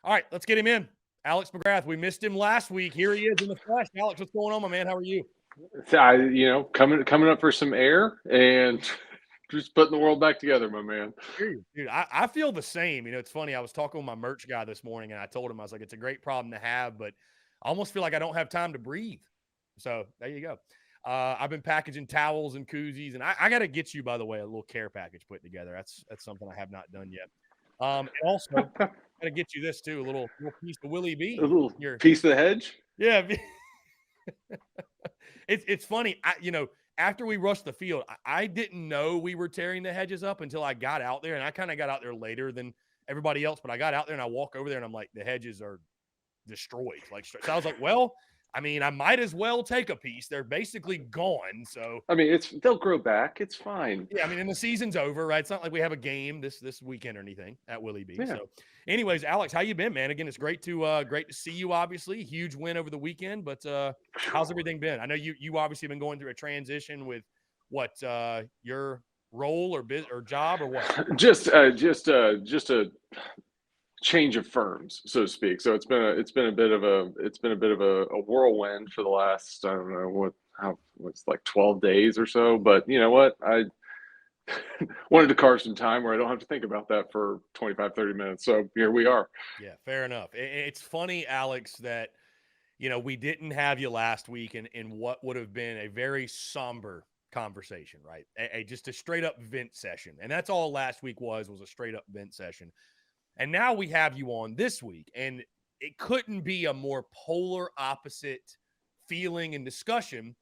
All right, let's get him in. Alex McGrath, we missed him last week. Here he is in the flesh. Alex, what's going on, my man? How are you? Coming up for some air and just putting the world back together, my man. Dude, I feel the same. It's funny. I was talking with my merch guy this morning, and I told him, I was like, it's a great problem to have, but I almost feel like I don't have time to breathe. So there you go. I've been packaging towels and koozies, and I got to get you, by the way, a little care package put together. That's something I have not done yet. And also, got to get you this too, a little piece of Willie A B. little Here, piece of the hedge. yeah. It's funny. After we rushed the field, I didn't know we were tearing the hedges up until I got out there, and I kind of got out there later than everybody else. But I got out there and I walk over there, and I'm like, the hedges are destroyed. So I was like, well, I might as well take a piece. They're basically gone. So I mean, they'll grow back. It's fine. yeah, and the season's over, right? It's not like we have a game this weekend or anything at Willie B. Yeah. So, anyways, Alex, how you been, man? Again, it's great to see you. Obviously, huge win over the weekend, but how's everything been? I know you obviously been going through a transition with what your role or job or what? Just a change of firms, so to speak. So it's been a bit of a whirlwind for the last, I don't know what's like 12 days or so. But you know what? I wanted to carve some time where I don't have to think about that for 25, 30 minutes. So here we are. Yeah, fair enough. It's funny, Alex, that we didn't have you last week in what would have been a very somber conversation, right? Just a straight up vent session. And that's all last week was a straight up vent session. And now we have you on this week, and it couldn't be a more polar opposite feeling and discussion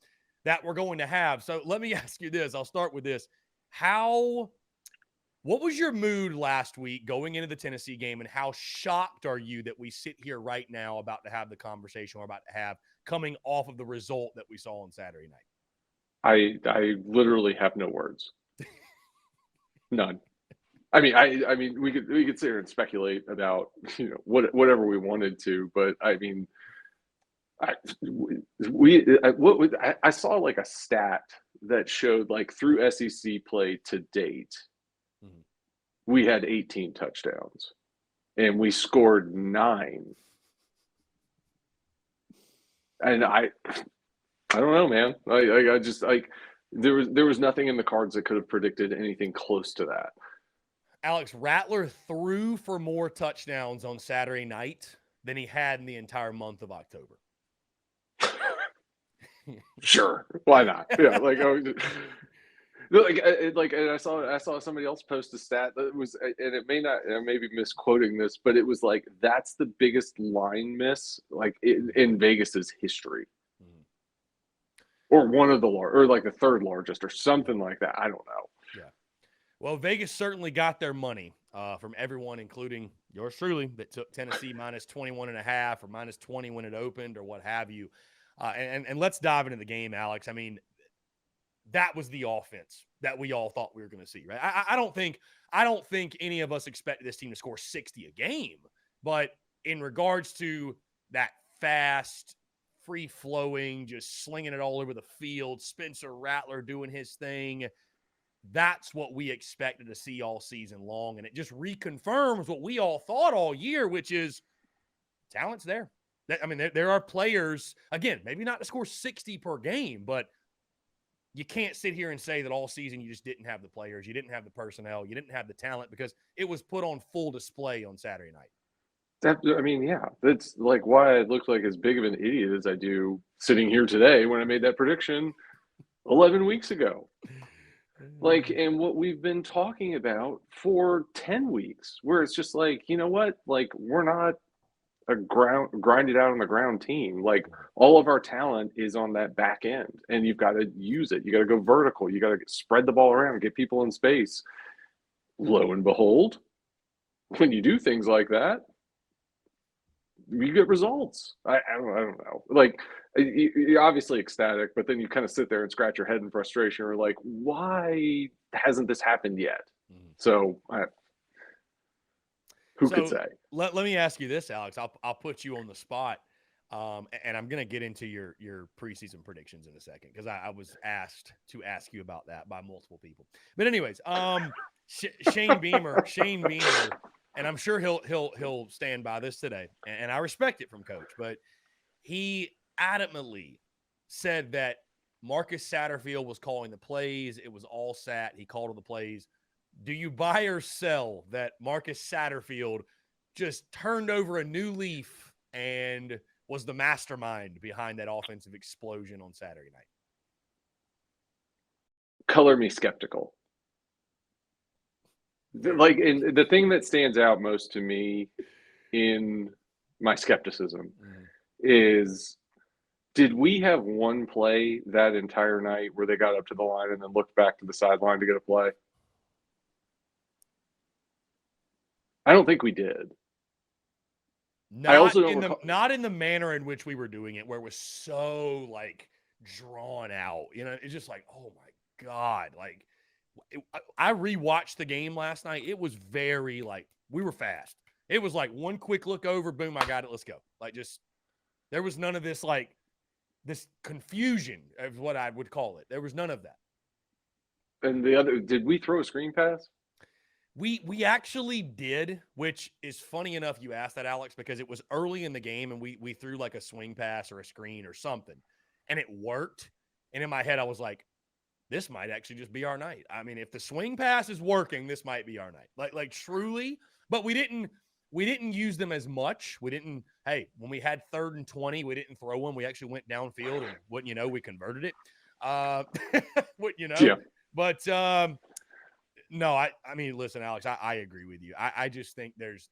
that we're going to have. So let me ask you this. I'll start with this. What was your mood last week going into the Tennessee game, and how shocked are you that we sit here right now about to have the conversation we're about to have coming off of the result that we saw on Saturday night? I literally have no words. None. I mean, we could sit here and speculate about whatever we wanted to, but I mean, I saw like a stat that showed like through SEC play to date, we had 18 touchdowns, and we scored 9. And I don't know, man. I just like there was nothing in the cards that could have predicted anything close to that. Alex, Rattler threw for more touchdowns on Saturday night than he had in the entire month of October. Sure, why not? Yeah, and I saw somebody else post a stat that was, and it may not, I may be misquoting this, but it was like that's the biggest line miss like in Vegas's history, or one of the or like the third largest, or something like that. I don't know. Yeah. Well, Vegas certainly got their money from everyone, including yours truly, that took Tennessee minus 21.5 or minus 20 when it opened or what have you. And let's dive into the game, Alex. I mean, that was the offense that we all thought we were going to see, right? I don't think any of us expected this team to score 60 a game, but in regards to that fast, free-flowing, just slinging it all over the field, Spencer Rattler doing his thing, that's what we expected to see all season long. And it just reconfirms what we all thought all year, which is talent's there. I mean, there are players, again, maybe not to score 60 per game, but you can't sit here and say that all season you just didn't have the players, you didn't have the personnel, you didn't have the talent, because it was put on full display on Saturday night. Yeah, that's like why I look like as big of an idiot as I do sitting here today when I made that prediction 11 weeks ago. Like, and what we've been talking about for 10 weeks, where it's just like, you know what? Like, we're not a grinded out on the ground team. Like, all of our talent is on that back end, and you've got to use it. You got to go vertical. You got to spread the ball around, get people in space. Lo and behold, when you do things like that, you get results. I don't know. Like, you're obviously ecstatic, but then you kind of sit there and scratch your head in frustration, or like, why hasn't this happened yet? So who could say? Let me ask you this, Alex. I'll put you on the spot, and I'm going to get into your preseason predictions in a second, because I was asked to ask you about that by multiple people. But anyways, Shane Beamer and I'm sure he'll stand by this today, and I respect it from Coach, but he adamantly said that Marcus Satterfield was calling the plays. It was all Sat. He called all the plays. Do you buy or sell that Marcus Satterfield just turned over a new leaf and was the mastermind behind that offensive explosion on Saturday night? Color me skeptical. Like, and the thing that stands out most to me in my skepticism is, did we have one play that entire night where they got up to the line and then looked back to the sideline to get a play? I don't think we did. Not in the manner in which we were doing it, where it was so like drawn out. You know, it's just like, oh my God. Like, I rewatched the game last night. It was very like, we were fast. It was like one quick look over, boom, I got it, let's go. Like, just, there was none of this like this confusion is what I would call it. There was none of that. And the other, did we throw a screen pass? We actually did, which is funny enough you asked that, Alex, because it was early in the game and we threw like a swing pass or a screen or something, and it worked. And in my head, I was like, this might actually just be our night. I mean, if the swing pass is working, this might be our night. Like truly. But we didn't use them as much. We didn't, hey, when we had 3rd and 20, we didn't throw them. We actually went downfield, and wouldn't you know, we converted it. Wouldn't you know? Yeah. But no, I mean, listen, Alex, I agree with you. I just think there's,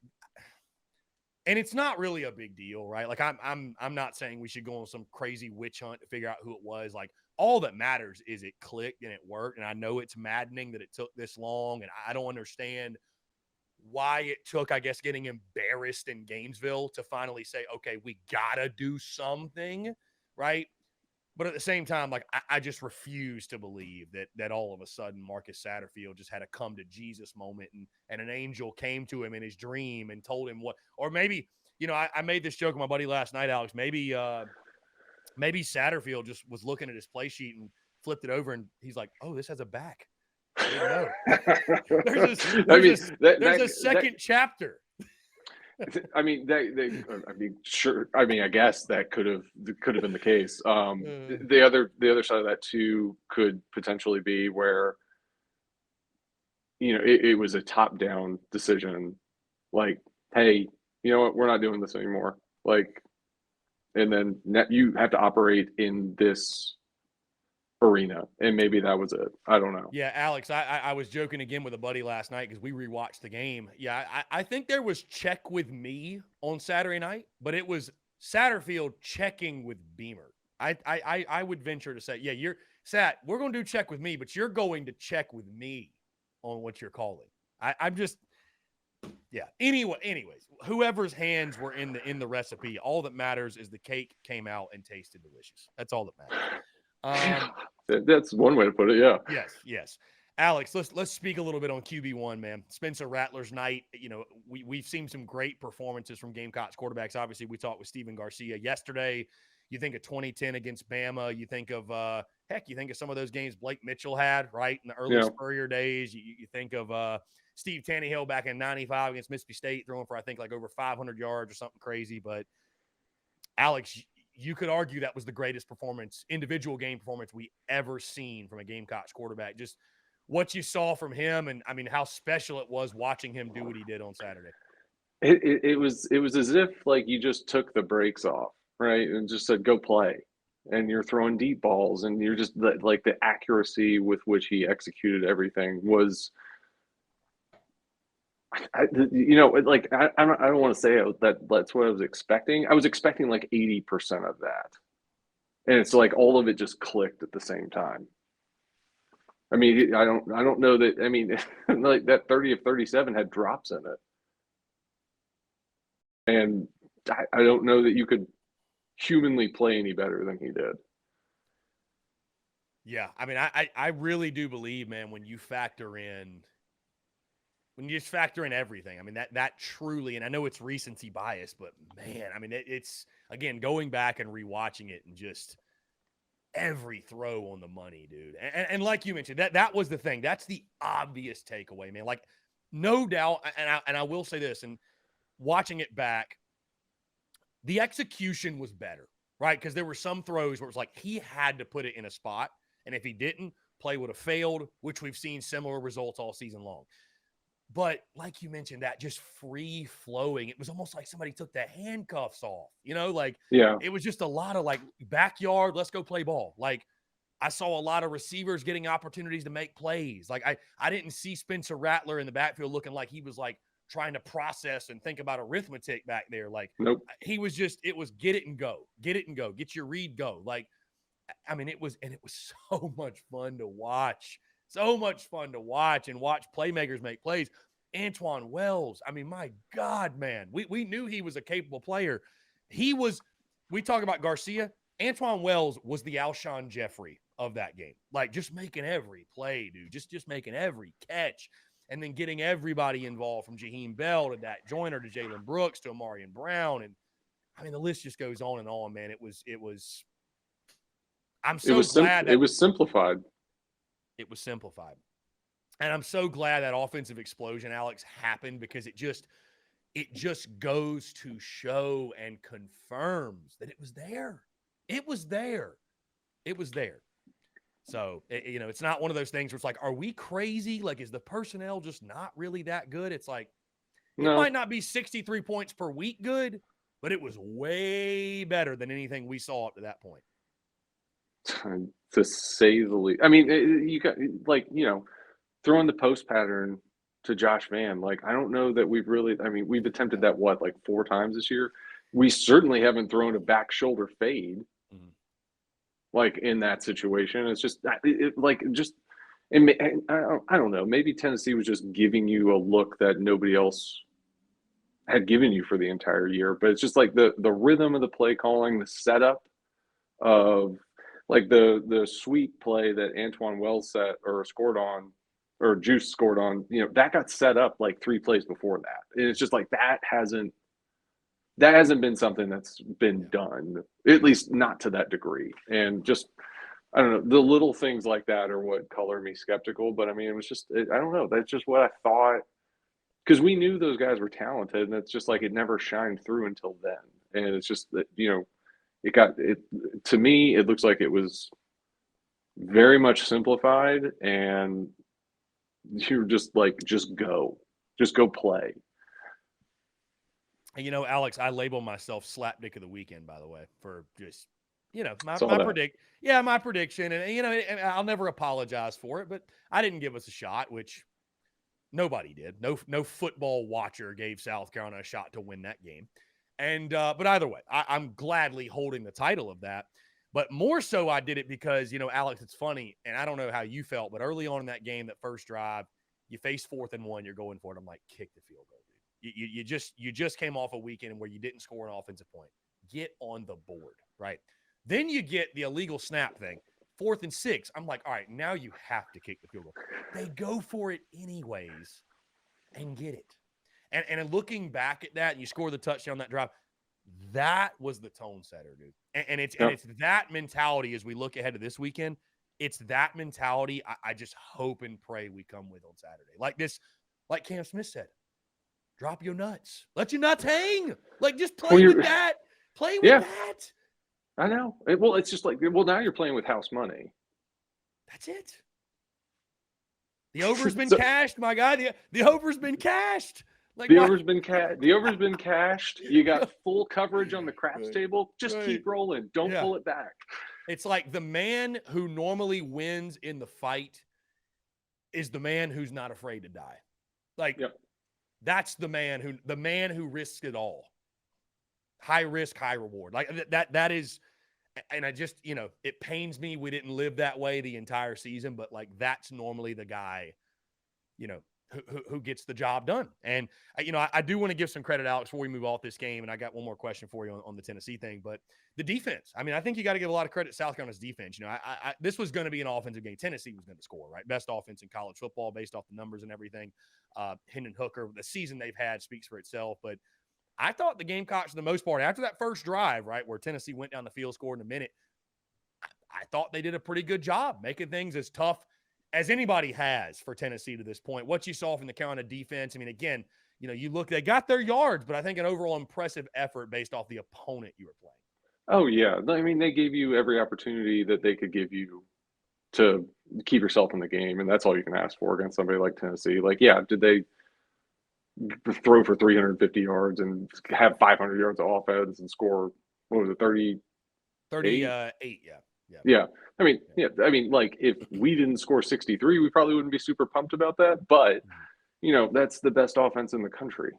and it's not really a big deal, right? Like, I'm not saying we should go on some crazy witch hunt to figure out who it was. Like, all that matters is it clicked and it worked. And I know it's maddening that it took this long, and I don't understand why it took, I guess, getting embarrassed in Gainesville to finally say, okay, we gotta do something, right? But at the same time, like, I just refuse to believe that all of a sudden Marcus Satterfield just had a come to Jesus moment, and an angel came to him in his dream and told him what, or maybe, you know, I made this joke with my buddy last night, Alex. Maybe Satterfield just was looking at his play sheet and flipped it over, and he's like, oh, this has a back. I didn't know. There's a second chapter. I mean, sure. I mean, I guess that could have been the case. The other side of that too could potentially be where, you know, it was a top-down decision. Like, hey, you know what? We're not doing this anymore. Like, and then you have to operate in this arena, and maybe that was it. I don't know. Yeah, Alex, I was joking again with a buddy last night because we rewatched the game. Yeah, I think there was check with me on Saturday night, but it was Satterfield checking with Beamer. I would venture to say, yeah, you're Sat, we're going to do check with me, but you're going to check with me on what you're calling. I'm just, yeah. Anyways, whoever's hands were in the recipe, all that matters is the cake came out and tasted delicious. That's all that matters. That's one way to put it. Yeah. Yes. Alex, let's speak a little bit on QB1, man. Spencer Rattler's night. You know, we've seen some great performances from Gamecocks quarterbacks. Obviously, we talked with Steven Garcia yesterday. You think of 2010 against Bama. You think of you think of some of those games Blake Mitchell had, right, in the early Spurrier days. You think of Steve Tannehill back in '95 against Mississippi State, throwing for, I think, like over 500 yards or something crazy. But Alex, you could argue that was the greatest individual game performance we ever seen from a Gamecocks quarterback. Just what you saw from him, and I mean, how special it was watching him do what he did on Saturday. It was as if like you just took the brakes off, right, and just said, go play. And you're throwing deep balls, and you're just like the accuracy with which he executed everything was, you know, like I don't want to say that's what I was expecting. I was expecting like 80% of that, and it's like all of it just clicked at the same time. I mean, I don't know that. I mean, like that 30 of 37 had drops in it, and I don't know that you could humanly play any better than he did. Yeah, I mean, I really do believe, man, when you just factor in everything, I mean, that truly, and I know it's recency bias, but man, I mean, it's again going back and rewatching it, and just every throw on the money, dude. And like you mentioned, that was the thing. That's the obvious takeaway, man. Like, no doubt. And I will say this, and watching it back, the execution was better, right? Because there were some throws where it was like he had to put it in a spot. And if he didn't, play would have failed, which we've seen similar results all season long. But like you mentioned, that just free flowing, it was almost like somebody took the handcuffs off, like Yeah. it was just a lot of like backyard, let's go play ball. Like I saw a lot of receivers getting opportunities to make plays. Like I didn't see Spencer Rattler in the backfield looking like he was like trying to process and think about arithmetic back there. Like Nope. he was just, it was get it and go, get your read, go. Like, I mean, it was so much fun to watch. So much fun to watch and watch playmakers make plays. Antoine Wells, I mean, my God, man. We knew he was a capable player. We talk about Garcia. Antoine Wells was the Alshon Jeffrey of that game. Like, just making every play, dude. Just making every catch. And then getting everybody involved, from Jaheim Bell to Dak Joyner to Jalen Brooks to Amarian Brown. And, I mean, the list just goes on and on, man. It was I'm so glad that it was simplified. It was simplified. And I'm so glad that offensive explosion, Alex, happened, because it just goes to show and confirms that it was there. It was there. It was there. So, it's not one of those things where it's like, are we crazy? Like, is the personnel just not really that good? It's like, it might not be 63 points per week good, but it was way better than anything we saw up to that point. To say the least. I mean, you got, like, throwing the post pattern to Josh Vann. Like, I don't know that we've attempted that, like 4 times this year. We certainly haven't thrown a back shoulder fade, like, in that situation. It's just, I don't know. Maybe Tennessee was just giving you a look that nobody else had given you for the entire year. But it's just like the rhythm of the play calling, the setup of, like, the sweep play that Antoine Wells scored on, or Juice scored on, that got set up like 3 plays before that. And it's just like that hasn't been something that's been done, at least not to that degree. And just, I don't know, the little things like that are what color me skeptical. But I mean, it was just, I don't know. That's just what I thought, because we knew those guys were talented, and it's just like it never shined through until then. And it's just that, to me, it looks like it was very much simplified, and you're just like, just go play. Alex, I label myself slapdick of the weekend, by the way, for just, my prediction. And, I'll never apologize for it, but I didn't give us a shot, which nobody did. No football watcher gave South Carolina a shot to win that game. And, but either way, I'm gladly holding the title of that. But more so, I did it because, Alex, it's funny, and I don't know how you felt, but early on in that game, that first drive, you face 4th and 1, you're going for it. I'm like, kick the field goal, dude. You just came off a weekend where you didn't score an offensive point. Get on the board, right? Then you get the illegal snap thing, 4th and 6. I'm like, all right, now you have to kick the field goal. They go for it anyways and get it. And looking back at that, and you score the touchdown that drive, that was the tone setter, dude. And it's that mentality as we look ahead to this weekend. It's that mentality I just hope and pray we come with on Saturday. Like Cam Smith said, drop your nuts. Let your nuts hang. Like, just play with that. Play with that. I know. It's just like, now you're playing with house money. That's it. The over's been cashed, my God. The over's been cashed. Like, the over's been cashed. You got full coverage on the craps table. Just keep rolling. Don't pull it back. It's like the man who normally wins in the fight is the man who's not afraid to die. Like, that's the man who risks it all. High risk, high reward. Like that is, and I just, it pains me we didn't live that way the entire season, but like, that's normally the guy, who gets the job done. And, I do want to give some credit, Alex, before we move off this game. And I got one more question for you on the Tennessee thing, but the defense, I mean, I think you got to give a lot of credit to South Carolina's defense. This was going to be an offensive game. Tennessee was going to score, right? Best offense in college football based off the numbers and everything. Hendon Hooker, the season they've had speaks for itself, but I thought the Gamecocks, for the most part, after that first drive, right, where Tennessee went down the field, scored in a minute, I thought they did a pretty good job making things as tough. as anybody has for Tennessee to this point. What you saw from the Carolina defense, I mean, again, you look, they got their yards, but I think an overall impressive effort based off the opponent you were playing. Oh, yeah. I mean, they gave you every opportunity that they could give you to keep yourself in the game, and that's all you can ask for against somebody like Tennessee. Like, yeah, did they throw for 350 yards and have 500 yards of offense and score, what was it, 38, yeah. Yeah. I mean, like, if we didn't score 63, we probably wouldn't be super pumped about that. But, that's the best offense in the country.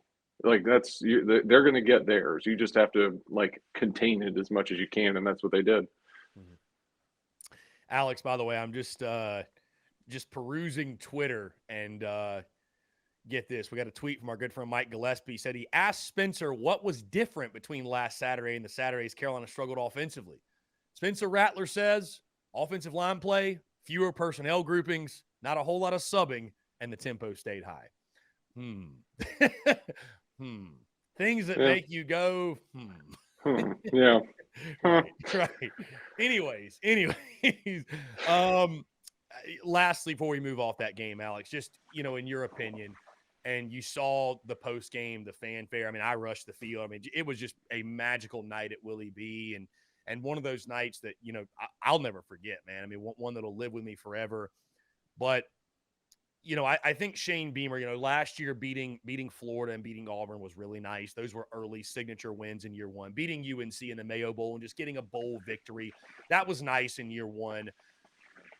Like, they're going to get theirs. You just have to, like, contain it as much as you can, and that's what they did. Mm-hmm. Alex, by the way, I'm just perusing Twitter and get this. We got a tweet from our good friend Mike Gillespie. He said he asked Spencer what was different between last Saturday and the Saturdays Carolina struggled offensively. Spencer Rattler says offensive line play, fewer personnel groupings, not a whole lot of subbing, and the tempo stayed high. Things that make you go, Yeah. Right. Anyways. Lastly, before we move off that game, Alex, just, in your opinion, and you saw the post game, the fanfare. I mean, I rushed the field. I mean, it was just a magical night at Willie B. And one of those nights that, I'll never forget, man. I mean, one that'll live with me forever. But, I think Shane Beamer, last year beating Florida and beating Auburn was really nice. Those were early signature wins in year one. Beating UNC in the Mayo Bowl and just getting a bowl victory, that was nice in year one.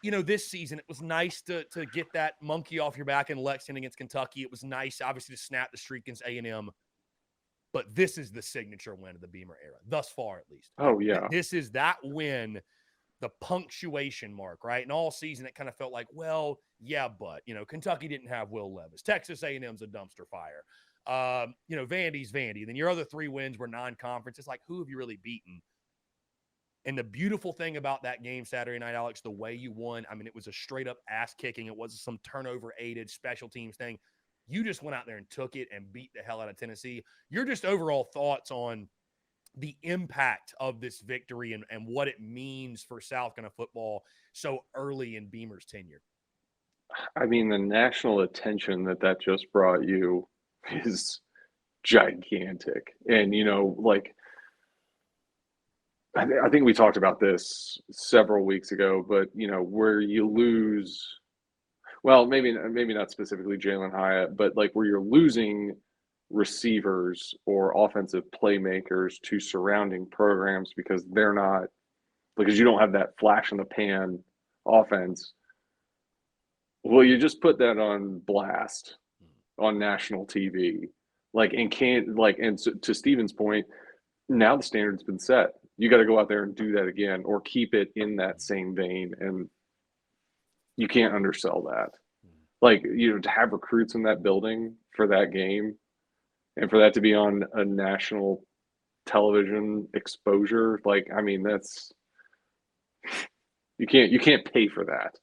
This season, it was nice to get that monkey off your back in Lexington against Kentucky. It was nice, obviously, to snap the streak against A&M. But this is the signature win of the Beamer era, thus far at least. Oh, yeah. This is that win, the punctuation mark, right? And all season, it kind of felt like, well, yeah, but, Kentucky didn't have Will Levis. Texas A&M's a dumpster fire. Vandy's Vandy. Then your other three wins were non-conference. It's like, who have you really beaten? And the beautiful thing about that game Saturday night, Alex, the way you won, I mean, it was a straight-up ass-kicking. It wasn't some turnover-aided special teams thing. You just went out there and took it and beat the hell out of Tennessee. Your just overall thoughts on the impact of this victory and what it means for South Carolina football so early in Beamer's tenure? I mean, the national attention that just brought you is gigantic. And, I think we talked about this several weeks ago, but, where you lose, well, maybe not specifically Jalen Hyatt, but like where you're losing receivers or offensive playmakers to surrounding programs because you don't have that flash in the pan offense. Well, you just put that on blast on national TV, and to Steven's point, now the standard's been set. You got to go out there and do that again, or keep it in that same vein, and you can't undersell that. To have recruits in that building for that game, and for that to be on a national television exposure, that's you can't pay for that.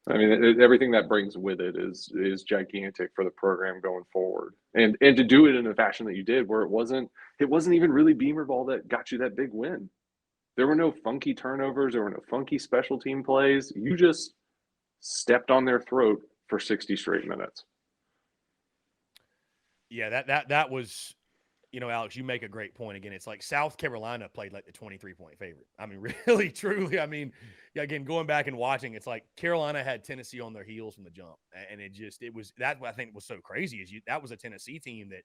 I mean, everything that brings with it is gigantic for the program going forward, and to do it in a fashion that you did, where it wasn't even really Beamer ball that got you that big win. There were no funky turnovers, there were no funky special team plays. You just stepped on their throat for 60 straight minutes. Yeah, that was, Alex, you make a great point. Again, it's like South Carolina played like the 23-point favorite. I mean, really, truly. I mean, again, going back and watching, it's like Carolina had Tennessee on their heels from the jump. And that's what I think was so crazy is that was a Tennessee team that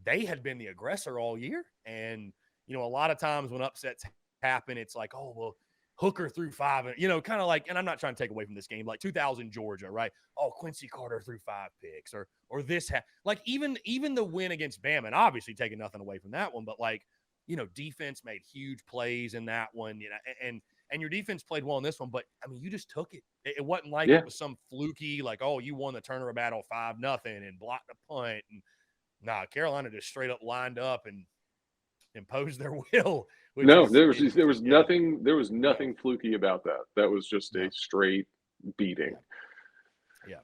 they had been the aggressor all year. And, a lot of times when upsets happen, it's like, oh, well, Hooker threw 5, and kind of like, and I'm not trying to take away from this game, like 2000 Georgia, right? Oh, Quincy Carter threw 5 picks, or this, like even the win against Bama, and obviously taking nothing away from that one, but defense made huge plays in that one, and your defense played well in this one, but I mean, you just took it. It wasn't like it was some fluky, like, oh, you won the Turner battle 5-0 and blocked a punt, and Carolina just straight up lined up and imposed their will. There was nothing fluky about that. That was just a straight beating. Yeah.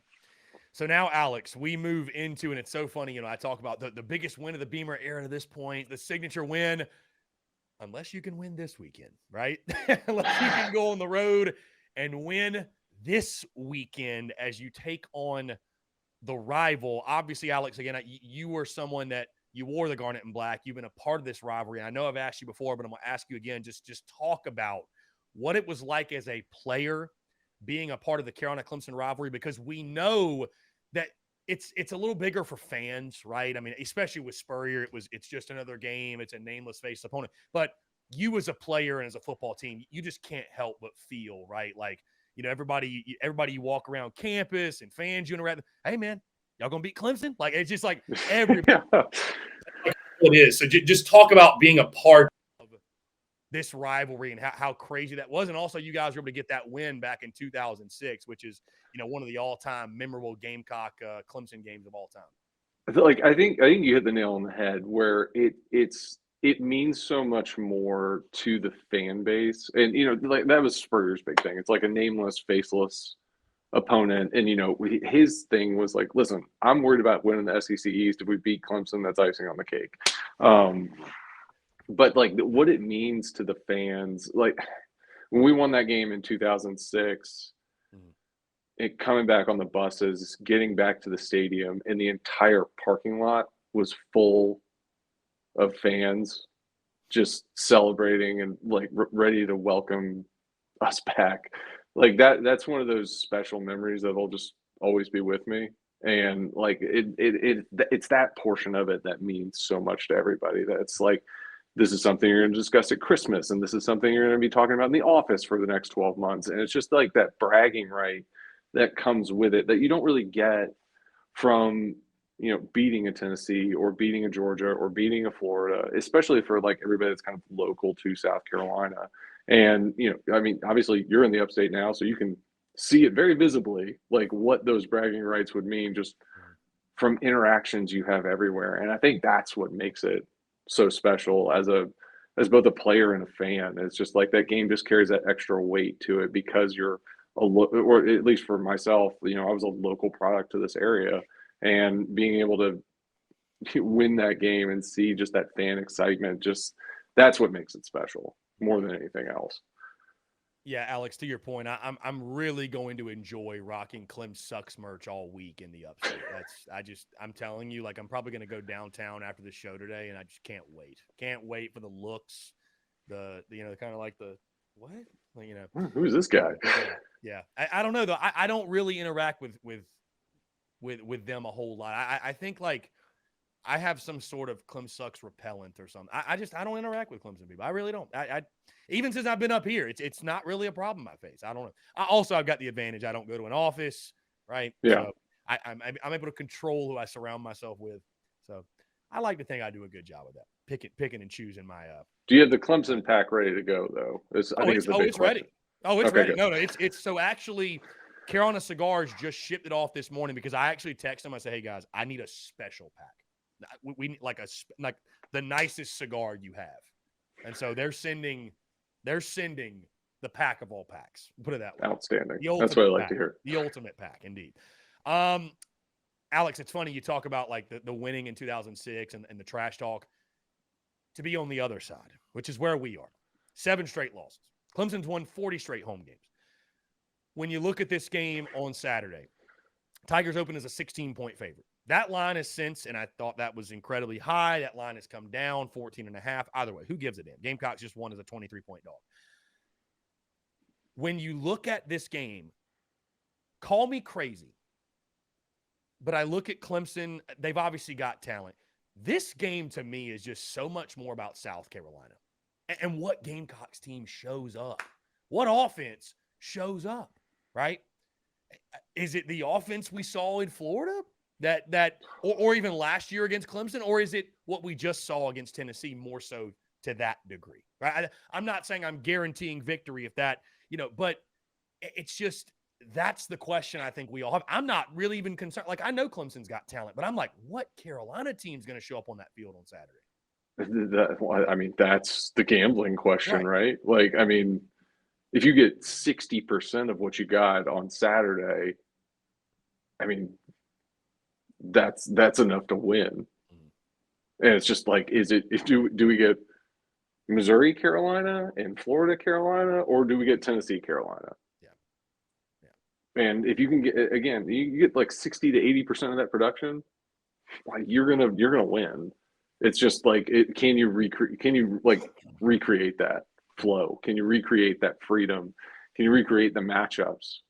So now, Alex, we move into, and it's so funny, I talk about the biggest win of the Beamer era to this point, the signature win, unless you can win this weekend, right? Unless you can go on the road and win this weekend as you take on the rival. Obviously, Alex, again, you were someone that you wore the garnet and black. You've been a part of this rivalry. I know I've asked you before, but I'm going to ask you again. Just talk about what it was like as a player being a part of the Carolina-Clemson rivalry, because we know that it's a little bigger for fans, right? I mean, especially with Spurrier, it's just another game. It's a nameless face opponent. But you as a player and as a football team, you just can't help but feel, right? Like, everybody you walk around campus and fans you interact with, hey, man, y'all going to beat Clemson? Like, it's just like everybody. It is. So just talk about being a part of this rivalry and how crazy that was. And also you guys were able to get that win back in 2006, which is, one of the all-time memorable Gamecock Clemson games of all time. I think you hit the nail on the head where it means so much more to the fan base. And, like that was Spurrier's big thing. It's like a nameless, faceless opponent. And, his thing was like, listen, I'm worried about winning the SEC East. If we beat Clemson, that's icing on the cake. But like what it means to the fans, like when we won that game in 2006, it coming back on the buses, getting back to the stadium, and the entire parking lot was full of fans just celebrating and like ready to welcome us back. Like that's one of those special memories that'll just always be with me. And like it's that portion of it that means so much to everybody. That's like, this is something you're going to discuss at Christmas, and this is something you're going to be talking about in the office for the next 12 months. And it's just like that bragging right that comes with it that you don't really get from, beating a Tennessee or beating a Georgia or beating a Florida, especially for like everybody that's kind of local to South Carolina. And, I mean, obviously you're in the upstate now, so you can see it very visibly, like what those bragging rights would mean just from interactions you have everywhere. And I think that's what makes it so special as both a player and a fan. It's just like that game just carries that extra weight to it because you're or at least for myself, I was a local product to this area, and being able to win that game and see just that fan excitement, just that's what makes it special more than anything else. Yeah, Alex, to your point, I'm really going to enjoy rocking Clem Sucks merch all week in the upstate. I'm telling you, like, I'm probably going to go downtown after the show today, and I just can't wait. Can't wait for the looks, the kind of like the what, who's this guy? Yeah. I don't know though. I don't really interact with them a whole lot. I think like I have some sort of Clem Sucks repellent or something. I don't interact with Clemson people. I really don't. I even since I've been up here, it's not really a problem I face. I don't know. I've got the advantage. I don't go to an office, right? Yeah. So I'm able to control who I surround myself with. So I like to think I do a good job of that. Picking and choosing my. Do you have the Clemson pack ready to go though? It's ready. Oh, it's ready. No, it's so actually. Carolina Cigars just shipped it off this morning because I actually texted them. I said, "Hey guys, I need a special pack. We need like the nicest cigar you have." And so they're sending the pack of all packs. Put it that way. Outstanding. That's what I like to hear. The ultimate pack, indeed. Alex, it's funny you talk about like the winning in 2006 and the trash talk. To be on the other side, which is where we are, 7 straight losses. Clemson's won 40 straight home games. When you look at this game on Saturday, Tigers open as a 16-point favorite. That line has since, and I thought that was incredibly high, that line has come down 14.5. Either way, who gives a damn? Gamecocks just won as a 23-point dog. When you look at this game, call me crazy, but I look at Clemson, they've obviously got talent. This game to me is just so much more about South Carolina and what Gamecocks team shows up. What offense shows up, right? Is it the offense we saw in Florida or even last year against Clemson, or is it what we just saw against Tennessee more so to that degree, right? I'm not saying I'm guaranteeing victory if that, but it's just that's the question I think we all have. I'm not really even concerned. Like, I know Clemson's got talent, but I'm like, what Carolina team's going to show up on that field on Saturday? I mean, that's the gambling question, right? Like, I mean, if you get 60% of what you got on Saturday, I mean, that's enough to win. And it's just like, do we get Missouri, Carolina, and Florida, Carolina, or do we get Tennessee, Carolina? And if you can get, again, you get like 60 to 80% of that production, like you're gonna win. It's just like can you recreate that flow? Can you recreate that freedom? Can you recreate the matchups?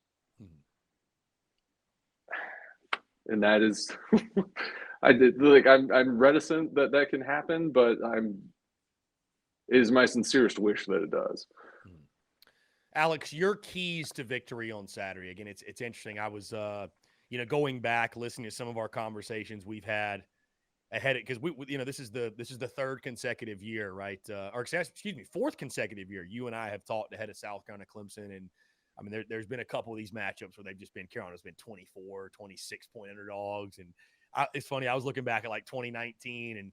And that is I'm reticent that can happen, but it is my sincerest wish that it does. Alex, your keys to victory on Saturday. Again, it's interesting. I was going back listening to some of our conversations we've had ahead because we this is the third consecutive year, right? Or excuse me, fourth consecutive year. You and I have talked ahead of South Carolina Clemson, and I mean there's been a couple of these matchups where they've just been Carolina's been 24, 26 point underdogs, and it's funny. I was looking back at like 2019, and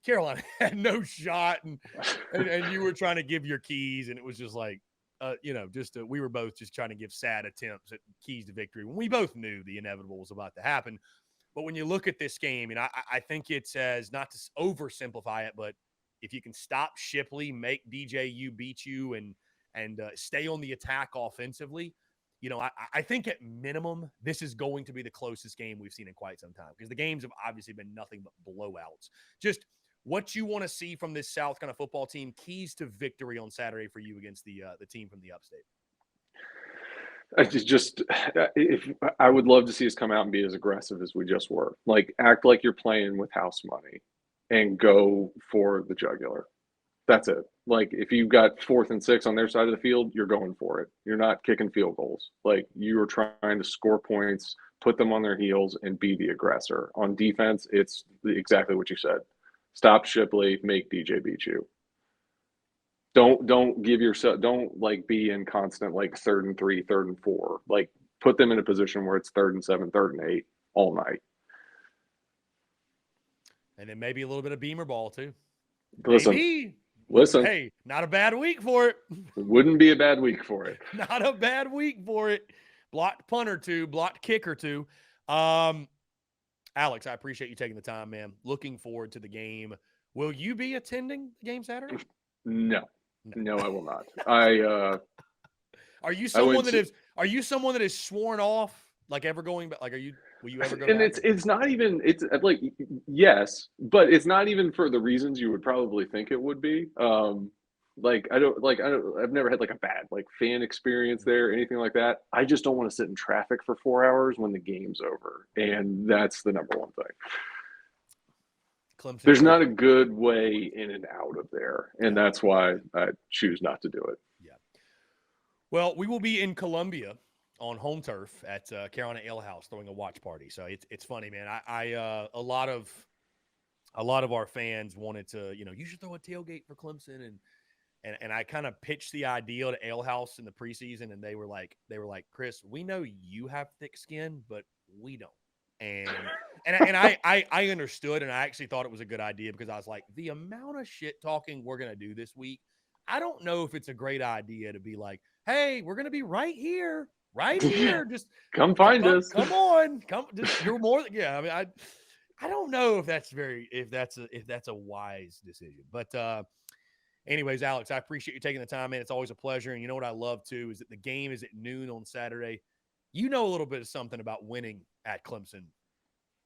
Carolina had no shot, and you were trying to give your keys, and it was just like. We were both just trying to give sad attempts at keys to victory when we both knew the inevitable was about to happen. But when you look at this game, and I think it says, not to oversimplify it, but if you can stop Shipley, make DJU beat you, and stay on the attack offensively, I think at minimum this is going to be the closest game we've seen in quite some time because the games have obviously been nothing but blowouts. Just what you want to see from this South Carolina football team, keys to victory on Saturday for you against the team from the upstate. If I would love to see us come out and be as aggressive as we just were. Like act like you're playing with house money and go for the jugular. That's it. Like if you've got 4th and 6 on their side of the field, you're going for it. You're not kicking field goals. Like you are trying to score points, put them on their heels, and be the aggressor. On defense, it's exactly what you said. Stop Shipley, make DJ beat you. Don't give yourself, don't like be in constant like 3rd and 3, 3rd and 4. Like put them in a position where it's 3rd and 7, 3rd and 8 all night. And then maybe a little bit of beamer ball too. Listen. Hey, not a bad week for it. It wouldn't be a bad week for it. Not a bad week for it. Blocked punt or two, blocked kick or two. Alex, I appreciate you taking the time, man. Looking forward to the game. Will you be attending the game Saturday? No, I will not. Are you someone that is sworn off? Like ever going back? Like, will you ever go and back? It's not even, it's like, yes, but it's not even for the reasons you would probably think it would be. I've never had like a bad like fan experience there, anything like that. I just don't want to sit in traffic for 4 hours when the game's over. And that's the number one thing. Clemson, there's not a good way in and out of there. And that's why I choose not to do it. Yeah. Well, we will be in Columbia on home turf at Carolina Ale House throwing a watch party. So it's funny, man. A lot of our fans wanted to, you should throw a tailgate for Clemson, and I kind of pitched the idea to Ale House in the preseason, and they were like, Chris, we know you have thick skin, but we don't. And I understood, and I actually thought it was a good idea because I was like, the amount of shit talking we're gonna do this week, I don't know if it's a great idea to be like, hey, we're gonna be right here. Just come find us. Come on, you're more. Yeah, I mean, I don't know if that's a wise decision, but anyways, Alex, I appreciate you taking the time, man. It's always a pleasure, and you know what I love too is that the game is at noon on Saturday. You know a little bit of something about winning at Clemson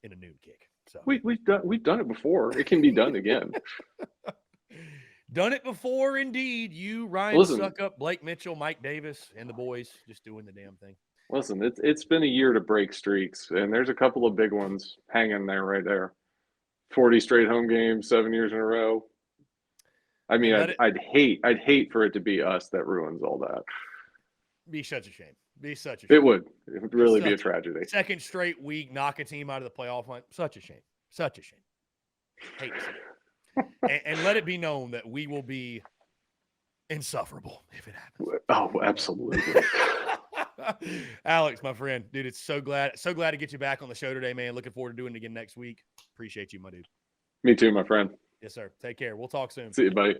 in a noon kick. So we've done it before. It can be done again. Done it before, indeed. You, Ryan Suckup, Blake Mitchell, Mike Davis, and the boys just doing the damn thing. Listen, it's been a year to break streaks, and there's a couple of big ones hanging there right there. 40 straight home games, 7 years in a row. I mean, I'd hate for it to be us that ruins all that. Be such a shame. It would really be a tragedy. Second straight week, knock a team out of the playoff line. Such a shame. Hate to see it. and let it be known that we will be insufferable if it happens. Oh, absolutely. Alex, my friend, dude, it's so glad to get you back on the show today, man. Looking forward to doing it again next week. Appreciate you, my dude. Me too, my friend. Yes, sir. Take care. We'll talk soon. See you, buddy.